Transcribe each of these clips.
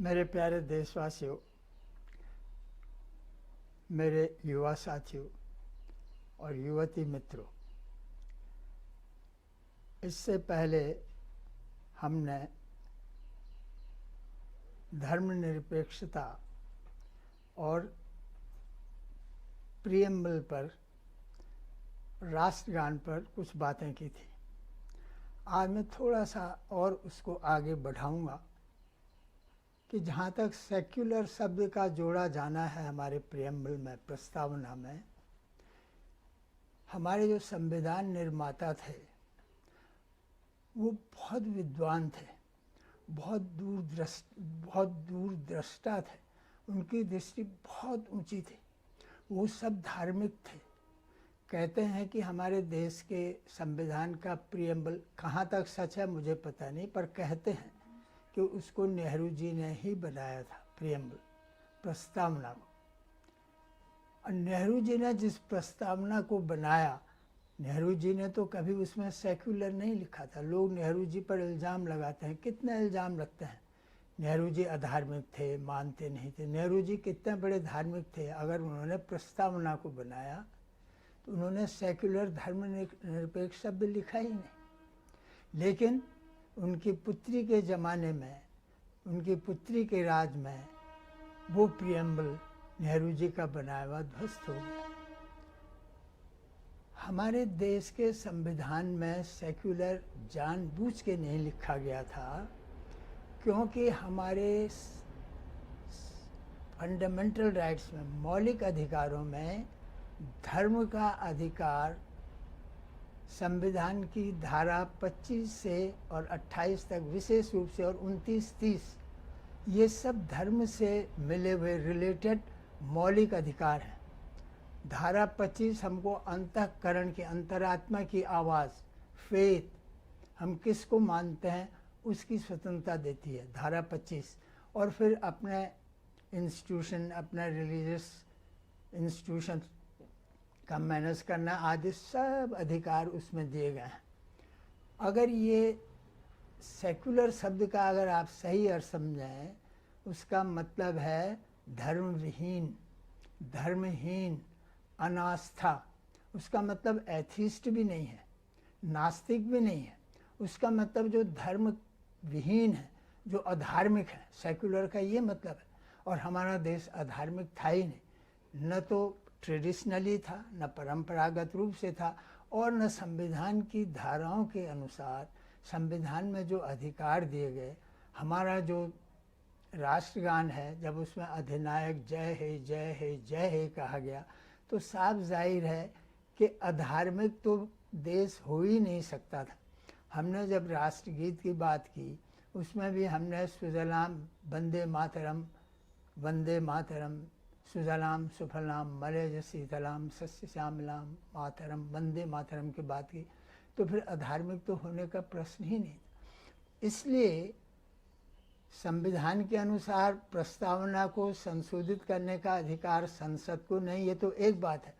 मेरे प्यारे देशवासियों, मेरे युवा साथियों और युवती मित्रों, इससे पहले हमने धर्मनिरपेक्षता और प्रियम्बल पर, राष्ट्रगान पर कुछ बातें की थी। आज मैं थोड़ा सा और उसको आगे बढ़ाऊंगा कि जहाँ तक सेक्युलर शब्द का जोड़ा जाना है हमारे प्रियम्बल में, प्रस्तावना में, हमारे जो संविधान निर्माता थे वो बहुत विद्वान थे, बहुत दूरदृष्टा थे, उनकी दृष्टि बहुत ऊंची थी, वो सब धार्मिक थे। कहते हैं कि हमारे देश के संविधान का प्रियम्बल, कहाँ तक सच है मुझे पता नहीं, पर कहते हैं कि उसको नेहरू जी ने ही बनाया था, प्रियम्बल, प्रस्तावना को। और नेहरू जी ने जिस प्रस्तावना को बनाया, नेहरू जी ने तो कभी उसमें सेक्युलर नहीं लिखा था। लोग नेहरू जी पर इल्ज़ाम लगाते हैं, कितना इल्ज़ाम लगते हैं, नेहरू जी अधार्मिक थे, मानते नहीं थे। नेहरू जी कितने बड़े धार्मिक थे, अगर उन्होंने प्रस्तावना को बनाया तो उन्होंने सेक्युलर धर्मनिरपेक्ष शब्द लिखा ही नहीं। लेकिन उनकी पुत्री के ज़माने में, उनकी पुत्री के राज में वो प्रियम्बल नेहरू जी का बनाया हुआ ध्वस्त हो गया। हमारे देश के संविधान में सेक्युलर जानबूझ के नहीं लिखा गया था, क्योंकि हमारे फंडामेंटल राइट्स में, मौलिक अधिकारों में धर्म का अधिकार संविधान की धारा 25 से और 28 तक विशेष रूप से, और 29-30, ये सब धर्म से मिले हुए रिलेटेड मौलिक अधिकार हैं। धारा 25 हमको अंतःकरण की, अंतरात्मा की आवाज़, फेथ, हम किसको मानते हैं उसकी स्वतंत्रता देती है, धारा 25। और फिर अपने इंस्टीट्यूशन, अपना रिलीजियस इंस्टीट्यूशन का मैनेज करना आदि सब अधिकार उसमें दिए गए हैं। अगर ये सेक्युलर शब्द का अगर आप सही अर्थ समझें, उसका मतलब है धर्मविहीन, धर्महीन, अनास्था। उसका मतलब एथिस्ट भी नहीं है, नास्तिक भी नहीं है। उसका मतलब जो धर्म विहीन है, जो अधार्मिक है, सेक्युलर का ये मतलब है। और हमारा देश अधार्मिक था ही नहीं, न तो ट्रेडिशनली था, न परंपरागत रूप से था, और न संविधान की धाराओं के अनुसार संविधान में जो अधिकार दिए गए। हमारा जो राष्ट्रगान है, जब उसमें अधिनायक जय हे जय हे जय हे कहा गया, तो साफ जाहिर है कि अधार्मिक तो देश हो ही नहीं सकता था। हमने जब राष्ट्रगीत की बात की, उसमें भी हमने सुजलाम वंदे मातरम, वंदे मातरम, सुजलाम सुफलाम मलयज शीतलाम सस्य श्यामलाम मातरम, वंदे मातरम की बात की, तो फिर अधार्मिक तो होने का प्रश्न ही नहीं था। इसलिए संविधान के अनुसार प्रस्तावना को संशोधित करने का अधिकार संसद को नहीं, ये तो एक बात है।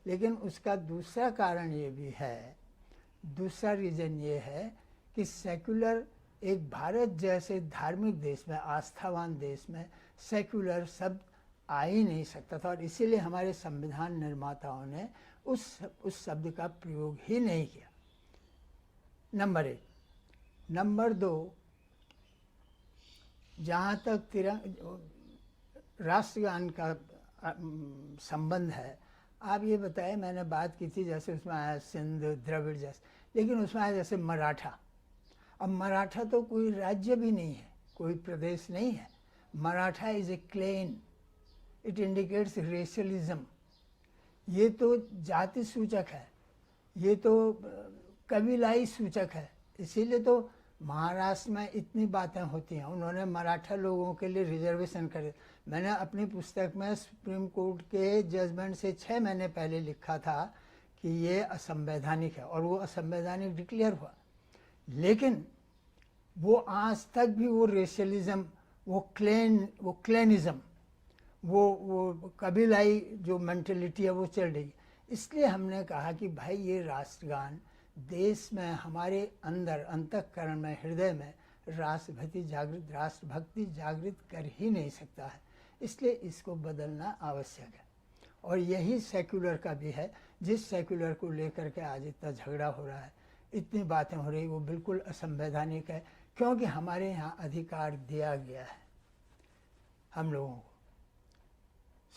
लेकिन उसका दूसरा कारण ये भी है, दूसरा रीज़न ये है कि सेक्युलर, एक भारत जैसे धार्मिक देश में, आस्थावान देश में सेक्युलर शब्द आ ही नहीं सकता था, और इसीलिए हमारे संविधान निर्माताओं ने उस शब्द का प्रयोग ही नहीं किया। नंबर 1। नंबर 2, जहाँ तक राष्ट्रगान का संबंध है, आप ये बताएं, मैंने बात की थी जैसे उसमें आया सिंध, द्रविड़ जैसे, लेकिन उसमें आया जैसे मराठा। अब मराठा तो कोई राज्य भी नहीं है, कोई प्रदेश नहीं है। Maratha is a clan, it indicates racialism. ये तो जाति सूचक है, ये तो कबीलाई सूचक है। इसीलिए तो महाराष्ट्र में इतनी बातें होती हैं। उन्होंने मराठा लोगों के लिए रिजर्वेशन करे। मैंने अपनी पुस्तक में सुप्रीम कोर्ट के जजमेंट से 6 महीने पहले लिखा था कि ये असंवैधानिक है, और वो असंवैधानिक डिक्लेयर हुआ। लेकिन वो आज तक भी वो रेशलिज्म, वो क्लेनिज्म, वो कबीलाई जो मेंटलिटी है वो चल रही है। इसलिए हमने कहा कि भाई ये राष्ट्रगान देश में, हमारे अंदर, अंतःकरण में, हृदय में राष्ट्रभक्ति जागृत कर ही नहीं सकता है। इसलिए इसको बदलना आवश्यक है। और यही सेक्युलर का भी है। जिस सेक्युलर को लेकर के आज इतना झगड़ा हो रहा है, इतनी बातें हो रही, वो बिल्कुल असंवैधानिक है, क्योंकि हमारे यहाँ अधिकार दिया गया है हम लोगों को।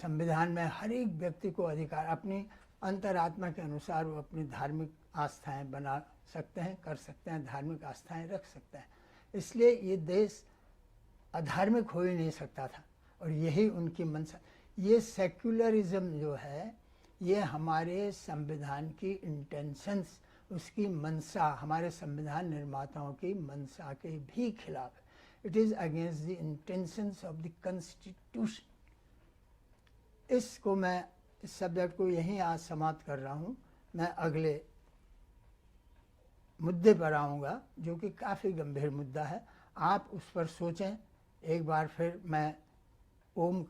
संविधान में हर एक व्यक्ति को अधिकार, अपनी अंतरात्मा के अनुसार वो अपनी धार्मिक आस्थाएं बना सकते हैं, कर सकते हैं, धार्मिक आस्थाएं रख सकते हैं। इसलिए ये देश अधार्मिक हो ही नहीं सकता था, और यही उनकी मंशा। ये सेक्युलरिज्म जो है, ये हमारे संविधान की इंटेंशंस, उसकी मंशा, हमारे संविधान निर्माताओं की मंशा के भी खिलाफ है। It is against the intentions of the constitution. इसको मैं, इस सब्जेक्ट को यहीं आज समाप्त कर रहा हूँ। मैं अगले मुद्दे पर आऊँगा, जो कि काफ़ी गंभीर मुद्दा है। आप उस पर सोचें। एक बार फिर मैं ओम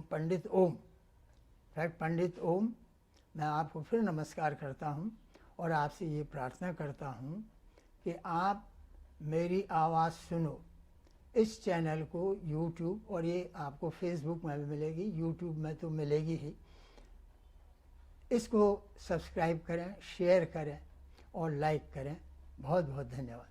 पंडित ओम, मैं आपको फिर नमस्कार करता हूँ और आपसे ये प्रार्थना करता हूँ कि आप मेरी आवाज़ सुनो। इस चैनल को यूट्यूब, और ये आपको फेसबुक में भी मिलेगी, यूट्यूब में तो मिलेगी ही, इसको सब्सक्राइब करें, शेयर करें और लाइक करें। बहुत बहुत धन्यवाद।